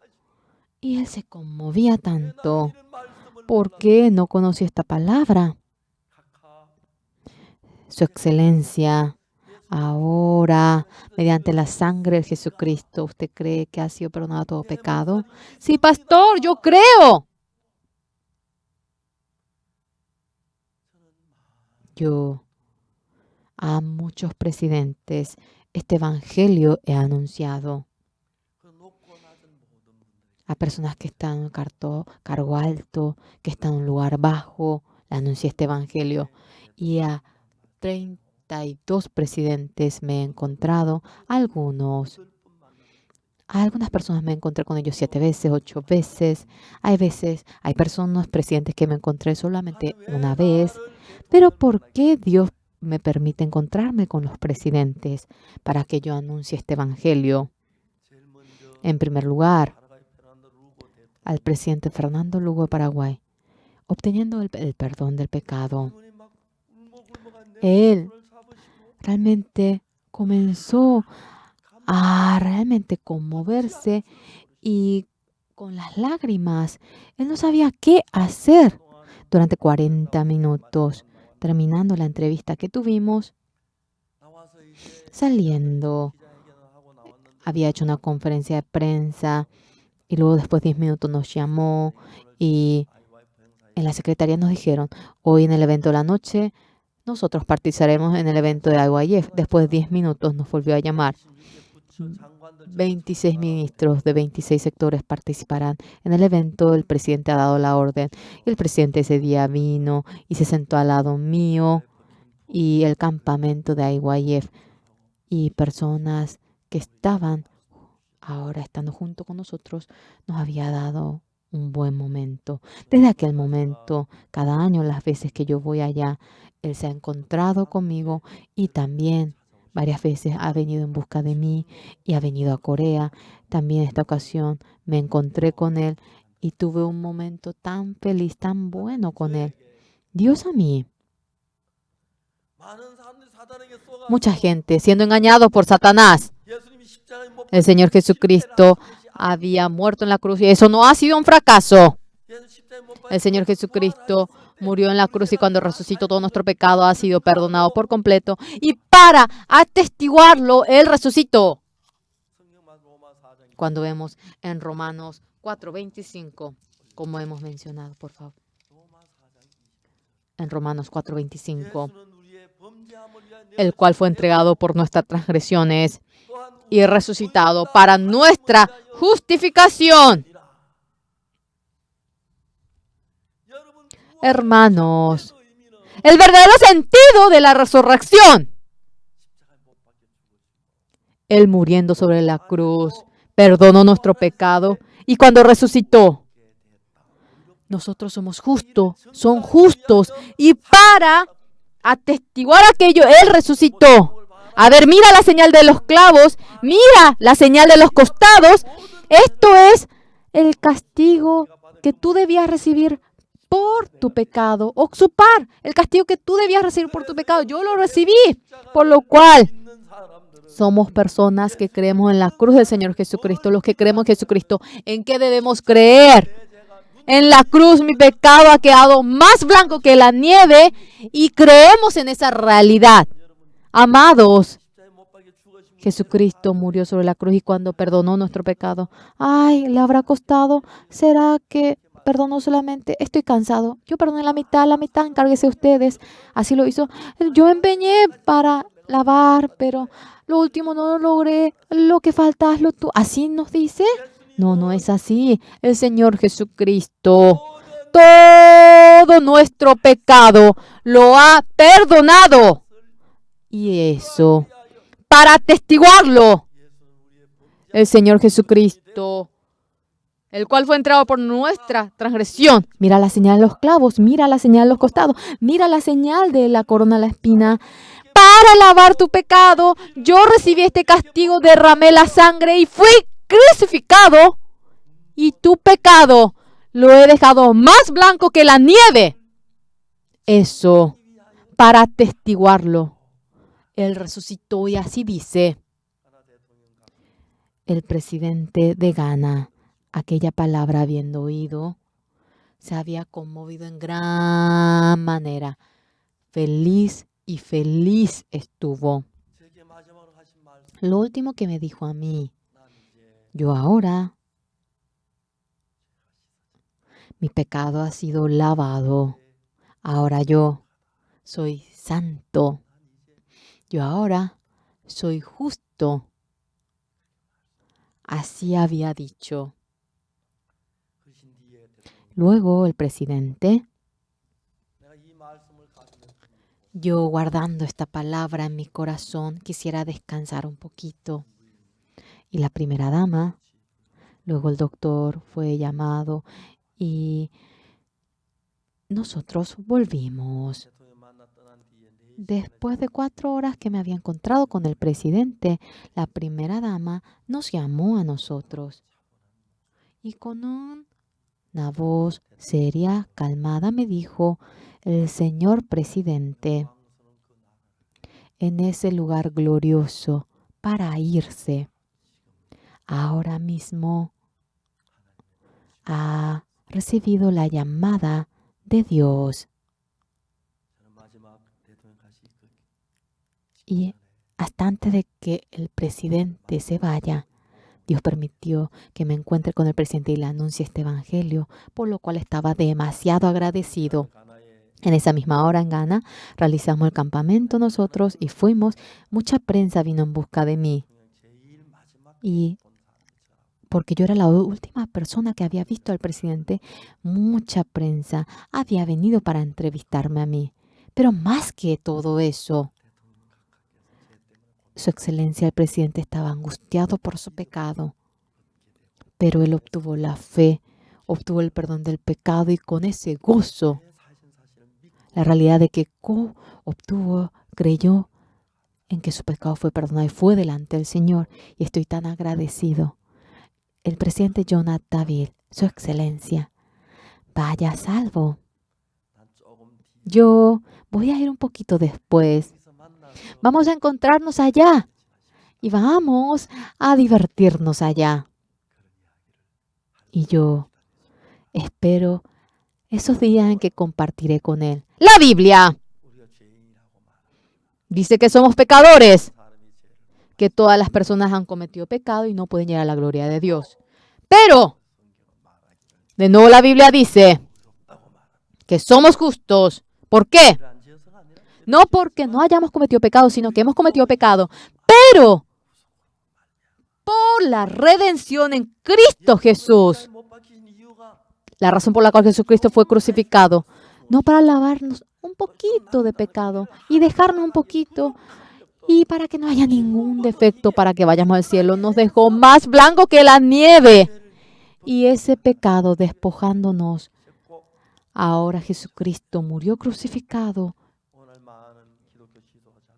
y él se conmovía tanto. ¿Por qué no conocía esta palabra? Su excelencia, ahora, mediante la sangre de Jesucristo, ¿usted cree que ha sido perdonado todo pecado? Sí, pastor, yo creo. Yo a muchos presidentes este evangelio he anunciado. A personas que están en un cargo alto, que están en un lugar bajo, le anuncié este evangelio. Y a 32 presidentes me he encontrado, algunas personas me encontré con ellos 7 veces, 8 veces. Hay personas, presidentes que me encontré solamente una vez. Pero ¿por qué Dios me permite encontrarme con los presidentes para que yo anuncie este evangelio? En primer lugar, al presidente Fernando Lugo de Paraguay, obteniendo el perdón del pecado. Él realmente comenzó a realmente conmoverse y con las lágrimas, él no sabía qué hacer durante 40 minutos. Terminando la entrevista que tuvimos, saliendo, había hecho una conferencia de prensa y luego después de 10 minutos nos llamó y en la secretaría nos dijeron, hoy en el evento de la noche, nosotros participaremos en el evento de IYF. Después de 10 minutos nos volvió a llamar. 26 ministros de 26 sectores participarán en el evento. El presidente ha dado la orden. Y el presidente ese día vino y se sentó al lado mío y el campamento de IYF y personas que estaban ahora estando junto con nosotros nos había dado un buen momento. Desde aquel momento, cada año, las veces que yo voy allá, él se ha encontrado conmigo y también varias veces ha venido en busca de mí y ha venido a Corea. También en esta ocasión me encontré con él y tuve un momento tan feliz, tan bueno con él. Dios a mí. Mucha gente siendo engañado por Satanás. El Señor Jesucristo había muerto en la cruz y eso no ha sido un fracaso. El Señor Jesucristo murió en la cruz y cuando resucitó todo nuestro pecado ha sido perdonado por completo. Y para atestiguarlo, Él resucitó. Cuando vemos en Romanos 4:25, como hemos mencionado, por favor. En Romanos 4:25, el cual fue entregado por nuestras transgresiones y resucitado para nuestra justificación. Hermanos, el verdadero sentido de la resurrección Él muriendo sobre la cruz, perdonó nuestro pecado y cuando resucitó, nosotros somos justos, son justos. Y para atestiguar aquello, Él resucitó. A ver, mira la señal de los clavos, mira la señal de los costados. Esto es el castigo que tú debías recibir por tu pecado. Oxupar, el castigo que tú debías recibir por tu pecado. Yo lo recibí, por lo cual somos personas que creemos en la cruz del Señor Jesucristo, los que creemos en Jesucristo. ¿En qué debemos creer? En la cruz mi pecado ha quedado más blanco que la nieve y creemos en esa realidad. Amados, Jesucristo murió sobre la cruz y cuando perdonó nuestro pecado, ay, ¿le habrá costado? ¿Será que perdonó solamente? Estoy cansado. Yo perdoné la mitad, encárguese ustedes. Así lo hizo. Yo empeñé para lavar, pero lo último no lo logré. Lo que falta, hazlo tú. ¿Así nos dice? No, no es así. El Señor Jesucristo, todo nuestro pecado lo ha perdonado. Y eso, para atestiguarlo, el Señor Jesucristo, el cual fue entregado por nuestra transgresión. Mira la señal de los clavos, mira la señal de los costados, mira la señal de la corona de la espina. Para lavar tu pecado, yo recibí este castigo, derramé la sangre y fui crucificado. Y tu pecado lo he dejado más blanco que la nieve. Eso, para atestiguarlo. Él resucitó y así dice el presidente de Ghana. Aquella palabra habiendo oído, se había conmovido en gran manera. Feliz y feliz estuvo. Lo último que me dijo a mí, yo ahora, mi pecado ha sido lavado. Ahora yo soy santo. Yo ahora soy justo. Así había dicho. Luego el presidente, yo guardando esta palabra en mi corazón, quisiera descansar un poquito. Y la primera dama, luego el doctor fue llamado y nosotros volvimos. Después de 4 horas que me había encontrado con el presidente, la primera dama nos llamó a nosotros y con una voz seria, calmada, me dijo, el señor presidente, en ese lugar glorioso para irse, ahora mismo ha recibido la llamada de Dios. Y hasta antes de que el presidente se vaya, Dios permitió que me encuentre con el presidente y le anuncie este evangelio, por lo cual estaba demasiado agradecido. En esa misma hora en Ghana realizamos el campamento nosotros y fuimos. Mucha prensa vino en busca de mí. Y porque yo era la última persona que había visto al presidente, mucha prensa había venido para entrevistarme a mí. Pero más que todo eso, Su Excelencia el presidente estaba angustiado por su pecado, pero él obtuvo la fe, obtuvo el perdón del pecado y con ese gozo, la realidad de que obtuvo, creyó en que su pecado fue perdonado y fue delante del Señor. Y estoy tan agradecido. El presidente Jonathan David, Su Excelencia, vaya a salvo. Yo voy a ir un poquito después. Vamos a encontrarnos allá y vamos a divertirnos allá. Y yo espero esos días en que compartiré con él. La Biblia dice que somos pecadores, que todas las personas han cometido pecado y no pueden llegar a la gloria de Dios. Pero, de nuevo la Biblia dice que somos justos. ¿Por qué? No porque no hayamos cometido pecado, sino que hemos cometido pecado, pero por la redención en Cristo Jesús. La razón por la cual Jesucristo fue crucificado, no para lavarnos un poquito de pecado y dejarnos un poquito Y para que no haya ningún defecto, para que vayamos al cielo, nos dejó más blanco que la nieve. Y ese pecado despojándonos. Ahora Jesucristo murió crucificado.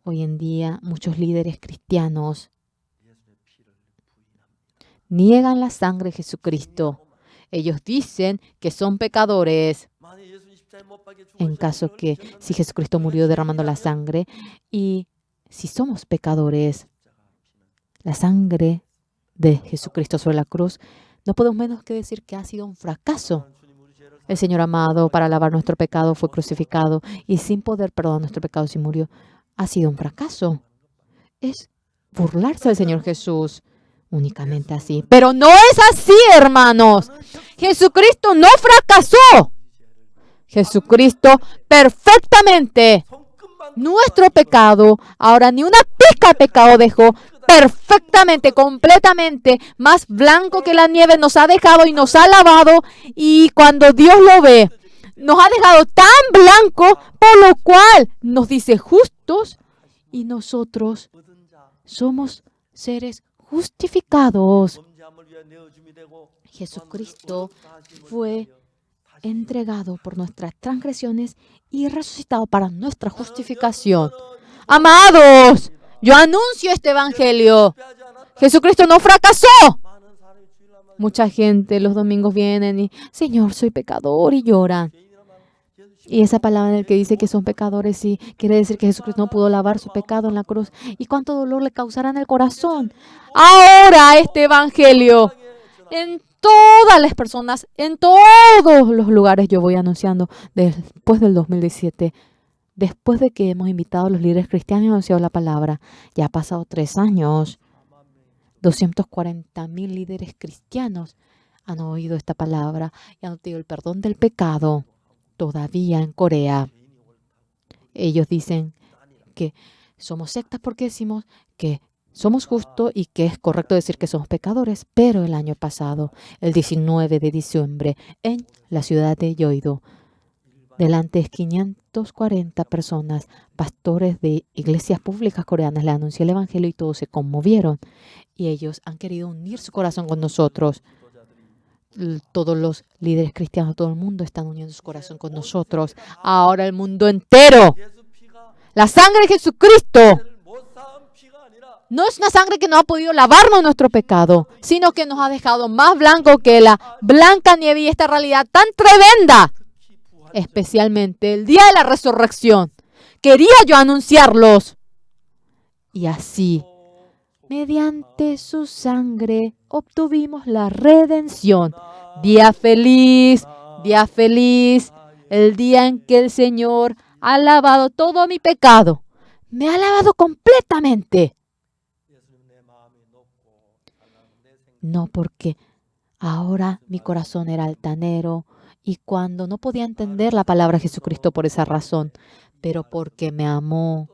Hoy en día muchos líderes cristianos niegan la sangre de Jesucristo. Ellos dicen que son pecadores. En caso que si Jesucristo murió derramando la sangre y si somos pecadores, la sangre de Jesucristo sobre la cruz, no podemos menos que decir que ha sido un fracaso. El Señor amado, para lavar nuestro pecado, fue crucificado y sin poder perdonar nuestro pecado si murió, ha sido un fracaso. Es burlarse del Señor Jesús. Únicamente así. Pero no es así, hermanos. Jesucristo no fracasó. Jesucristo perfectamente nuestro pecado, ahora ni una pizca de pecado dejó, perfectamente, completamente, más blanco que la nieve nos ha dejado y nos ha lavado, y cuando Dios lo ve, nos ha dejado tan blanco, por lo cual nos dice justos, y nosotros somos seres justificados. Jesucristo fue entregado por nuestras transgresiones y resucitado para nuestra justificación. Amados, yo anuncio este evangelio. Jesucristo no fracasó. Mucha gente los domingos vienen y, Señor, soy pecador, y lloran. Y esa palabra en el que dice que son pecadores, sí, quiere decir que Jesucristo no pudo lavar su pecado en la cruz. ¿Y cuánto dolor le causará en el corazón? Ahora este evangelio, en todas las personas, en todos los lugares yo voy anunciando después del 2017, después de que hemos invitado a los líderes cristianos y anunciado la palabra. Ya ha pasado 3 años, 240,000 líderes cristianos han oído esta palabra y han obtenido el perdón del pecado. Todavía en Corea, ellos dicen que somos sectas porque decimos que somos justos y que es correcto decir que somos pecadores, pero el año pasado, el 19 de diciembre, en la ciudad de Yeouido, delante de 540 personas, pastores de iglesias públicas coreanas, le anuncié el evangelio y todos se conmovieron. Y ellos han querido unir su corazón con nosotros. Todos los líderes cristianos, todo el mundo están uniendo su corazón con nosotros. Ahora el mundo entero. La sangre de Jesucristo no es una sangre que no ha podido lavarnos nuestro pecado, sino que nos ha dejado más blanco que la blanca nieve, y esta realidad tan tremenda, especialmente el día de la resurrección. Quería yo anunciarlos. Y así, mediante su sangre, obtuvimos la redención. Día feliz, el día en que el Señor ha lavado todo mi pecado. Me ha lavado completamente. No porque ahora mi corazón era altanero y cuando no podía entender la palabra Jesucristo por esa razón, pero porque me amó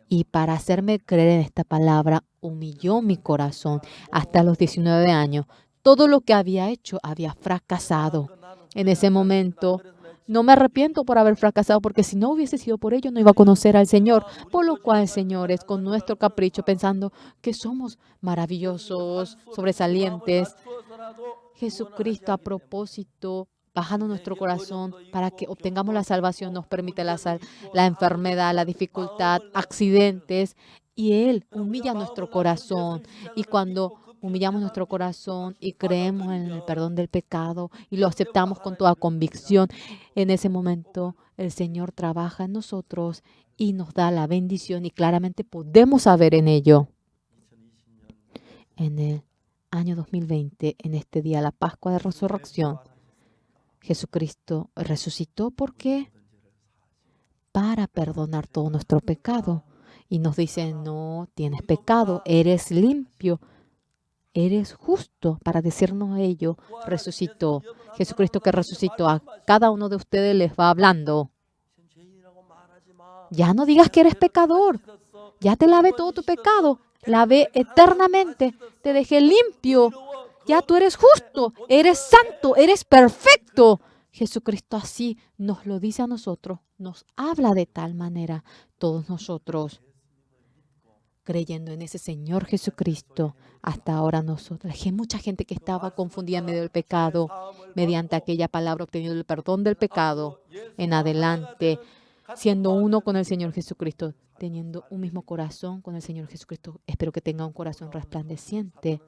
y para hacerme creer en esta palabra humilló mi corazón hasta los 19 años. Todo lo que había hecho había fracasado. En ese momento no me arrepiento por haber fracasado, porque si no hubiese sido por ello no iba a conocer al Señor. Por lo cual, señores, con nuestro capricho, pensando que somos maravillosos, sobresalientes, Jesucristo a propósito, bajando nuestro corazón para que obtengamos la salvación, nos permite la enfermedad, la dificultad, accidentes, y Él humilla nuestro corazón. Y cuando humillamos nuestro corazón y creemos en el perdón del pecado y lo aceptamos con toda convicción, en ese momento el Señor trabaja en nosotros y nos da la bendición, y claramente podemos saber en ello. En el año 2020, en este día, la Pascua de Resurrección, Jesucristo resucitó. ¿Por qué? Para perdonar todo nuestro pecado. Y nos dice, no tienes pecado, eres limpio, eres justo. Para decirnos ello, resucitó. Jesucristo que resucitó, a cada uno de ustedes les va hablando. Ya no digas que eres pecador. Ya te lavé todo tu pecado. Lavé eternamente. Te dejé limpio. Ya tú eres justo, eres santo, eres perfecto. Jesucristo así nos lo dice a nosotros. Nos habla de tal manera. Todos nosotros creyendo en ese Señor Jesucristo. Hasta ahora nosotros, hay mucha gente que estaba confundida en medio del pecado, mediante aquella palabra obteniendo el perdón del pecado en adelante, siendo uno con el Señor Jesucristo, teniendo un mismo corazón con el Señor Jesucristo. Espero que tenga un corazón resplandeciente,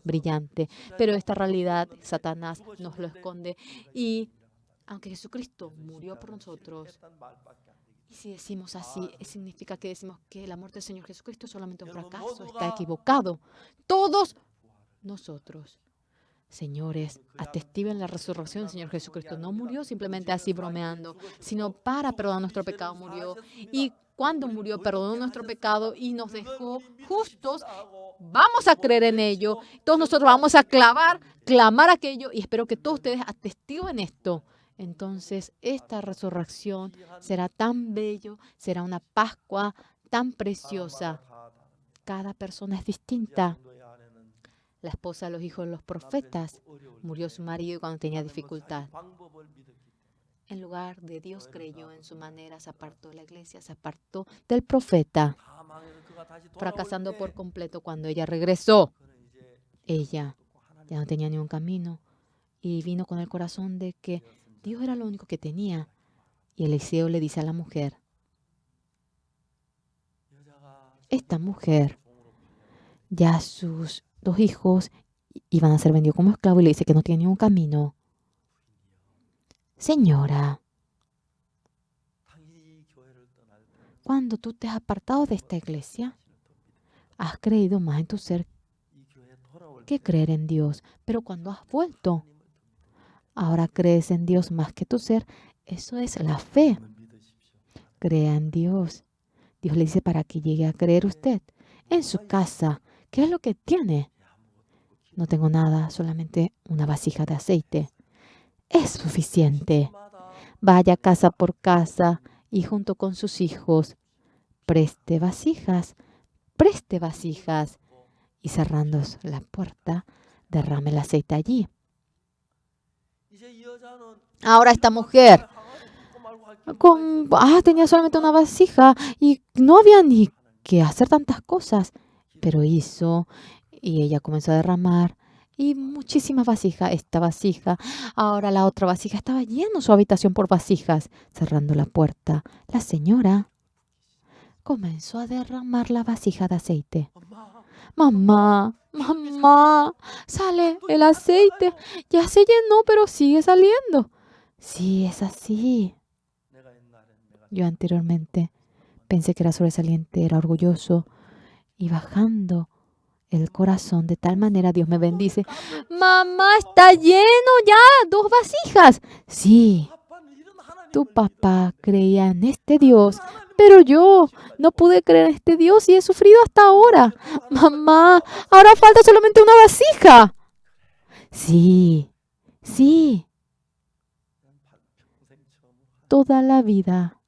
brillante. Pero esta realidad, Satanás nos lo esconde. Y aunque Jesucristo murió por nosotros, y si decimos así, significa que decimos que la muerte del Señor Jesucristo es solamente un fracaso. Está equivocado. Todos nosotros, señores, atestigan la resurrección del Señor Jesucristo. No murió simplemente así bromeando, sino para perdonar nuestro pecado murió. Y cuando murió, perdonó nuestro pecado y nos dejó justos. Vamos a creer en ello. Todos nosotros vamos a clamar aquello, y espero que todos ustedes atestiguen esto. Entonces, esta resurrección será tan bello, será una Pascua tan preciosa. Cada persona es distinta. La esposa de los hijos de los profetas murió su marido cuando tenía dificultad. En lugar de Dios creyó en su manera, se apartó de la iglesia, se apartó del profeta, fracasando por completo. Cuando ella regresó, ella ya no tenía ningún camino y vino con el corazón de que Dios era lo único que tenía. Y Eliseo le dice a la mujer, esta mujer, ya sus 2 hijos iban a ser vendidos como esclavos, y le dice que no tiene ningún camino. Señora, cuando tú te has apartado de esta iglesia, has creído más en tu ser que creer en Dios. Pero cuando has vuelto, ahora crees en Dios más que tu ser. Eso es la fe. Crea en Dios. Dios le dice para que llegue a creer usted. En su casa, ¿qué es lo que tiene? No tengo nada, solamente una vasija de aceite. Es suficiente. Vaya casa por casa y junto con sus hijos, preste vasijas. Y cerrando la puerta, derrame el aceite allí. Ahora esta mujer tenía solamente una vasija y no había ni que hacer tantas cosas, pero hizo, y ella comenzó a derramar y muchísimas vasijas. Esta vasija, ahora la otra vasija, estaba lleno su habitación por vasijas. Cerrando la puerta, la señora comenzó a derramar la vasija de aceite. Mamá, sale el aceite. Ya se llenó, pero sigue saliendo. Sí, es así. Yo anteriormente pensé que era sobresaliente, era orgulloso, y bajando el corazón de tal manera Dios me bendice. Mamá, está lleno ya, 2 vasijas. Sí, tu papá creía en este Dios, pero yo no pude creer en este Dios y he sufrido hasta ahora. Mamá, ahora falta solamente una vasija. Sí. Toda la vida.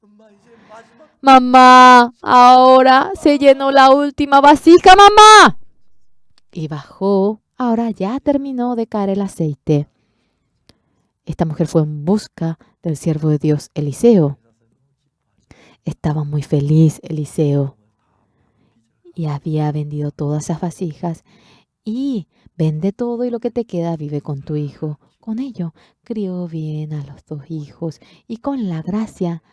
Mamá, ahora se llenó la última vasija, mamá. Y bajó. Ahora ya terminó de caer el aceite. Esta mujer fue en busca del siervo de Dios, Eliseo. Estaba muy feliz Eliseo y había vendido todas esas vasijas. Y vende todo y lo que te queda vive con tu hijo. Con ello crió bien a los 2 hijos y con la gracia,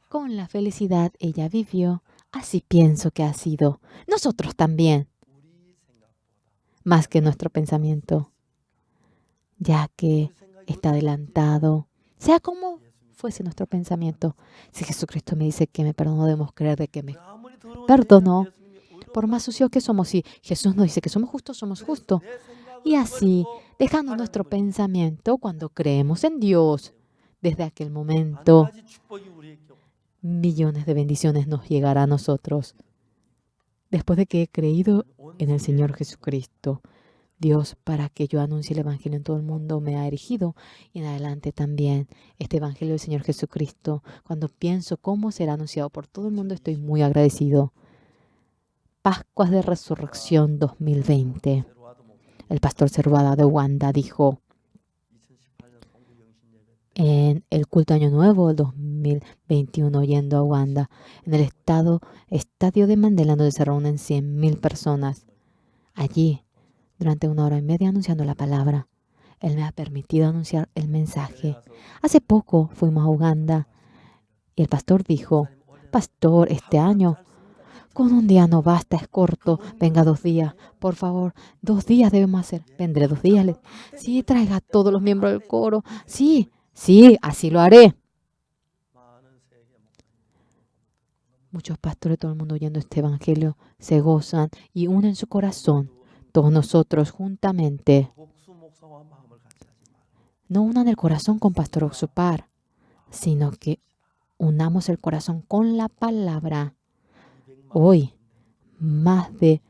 con la felicidad ella vivió. Así pienso que ha sido. Nosotros también. Más que nuestro pensamiento, ya que está adelantado, sea como fuese nuestro pensamiento. Si Jesucristo me dice que me perdonó, debemos creer de que me perdonó. Por más sucios que somos, si Jesús nos dice que somos justos, somos justos. Y así, dejando nuestro pensamiento, cuando creemos en Dios, desde aquel momento, millones de bendiciones nos llegarán a nosotros. Después de que he creído en el Señor Jesucristo, Dios, para que yo anuncie el Evangelio en todo el mundo, me ha erigido, y en adelante también este Evangelio del Señor Jesucristo. Cuando pienso cómo será anunciado por todo el mundo, estoy muy agradecido. Pascuas de Resurrección 2020. El pastor Servada de Wanda dijo en el culto Año Nuevo del 2021 yendo a Uganda, en el estadio de Mandela, donde se reúnen 100,000 personas. Allí, durante 1 hora y media anunciando la palabra. Él me ha permitido anunciar el mensaje. Hace poco fuimos a Uganda y el pastor dijo, pastor, este año con un día no basta, es corto. Venga 2 días, por favor. 2 días debemos hacer. Vendré 2 días. Sí, traiga a todos los miembros del coro. Sí, así lo haré. Muchos pastores, todo el mundo oyendo este evangelio, se gozan y unen su corazón. Todos nosotros juntamente. No unan el corazón con Pastor Oxupar, sino que unamos el corazón con la palabra. Hoy, más de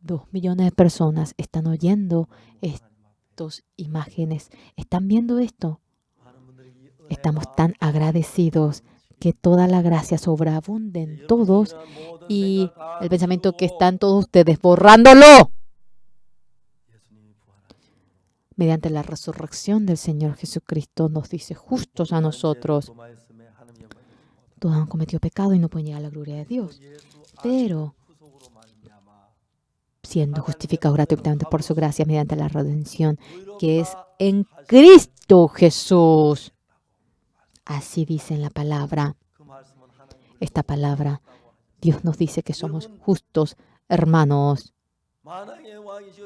2 millones de personas están oyendo estas imágenes, están viendo esto. Estamos tan agradecidos que toda la gracia sobreabunde en todos y el pensamiento que están todos ustedes borrándolo. Mediante la resurrección del Señor Jesucristo nos dice justos a nosotros. Todos han cometido pecado y no pueden llegar a la gloria de Dios. Pero siendo justificados gratuitamente por su gracia mediante la redención que es en Cristo Jesús. Así dice en la palabra. Esta palabra, Dios nos dice que somos justos, hermanos.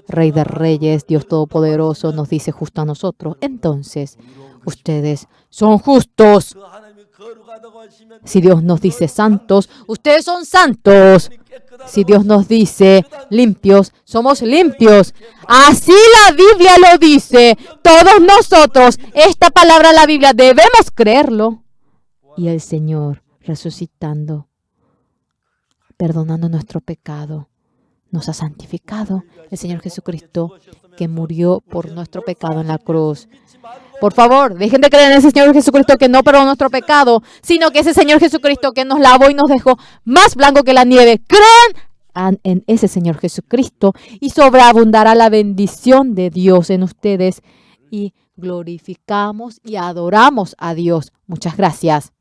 Rey de Reyes, Dios Todopoderoso, nos dice justo a nosotros. Entonces, ustedes son justos. Si Dios nos dice santos, ustedes son santos. Si Dios nos dice limpios, somos limpios. Así la Biblia lo dice. Todos nosotros, esta palabra de la Biblia, debemos creerlo. Y el Señor, resucitando, perdonando nuestro pecado, nos ha santificado. El Señor Jesucristo, que murió por nuestro pecado en la cruz. Por favor, dejen de creer en ese Señor Jesucristo que no perdonó nuestro pecado, sino que ese Señor Jesucristo que nos lavó y nos dejó más blanco que la nieve. Crean en ese Señor Jesucristo y sobreabundará la bendición de Dios en ustedes. Y glorificamos y adoramos a Dios. Muchas gracias.